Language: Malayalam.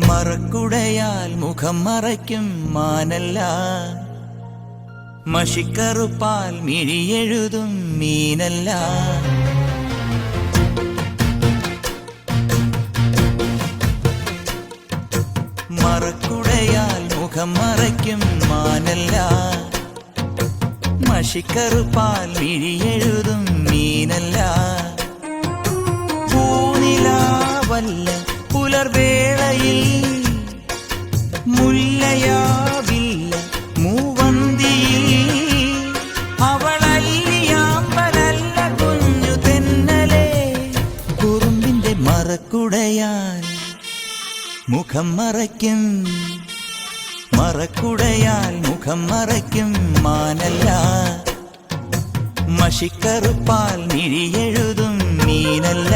മറക്കുടയാൽ മുഖം മറയ്ക്കും മാനല്ല, മഷിക്കറുപ്പാൽ മിഴിയെഴുതും മീനല്ല. മറക്കുടയാൽ മുഖം മറയ്ക്കും മാനല്ല, മഷിക്കറുപ്പാൽ മിഴിയെഴുതും മീനല്ല. പൂനിലാവല്ല പുലർവേളയിൽ മുല്ലയാവില്ല മൂവന്തിയിൽ, അവളല്ലിയാമ്പലല്ല കുഞ്ഞു തെന്നലേ. കുറുമ്പിന്റെ മറക്കുടയാൽ മുഖം മറയ്ക്കും, മറക്കുടയാൽ മുഖം മറയ്ക്കും മാനല്ല, മഷിക്കറുപ്പാൽ മിഴിയെഴുതും മീനല്ല.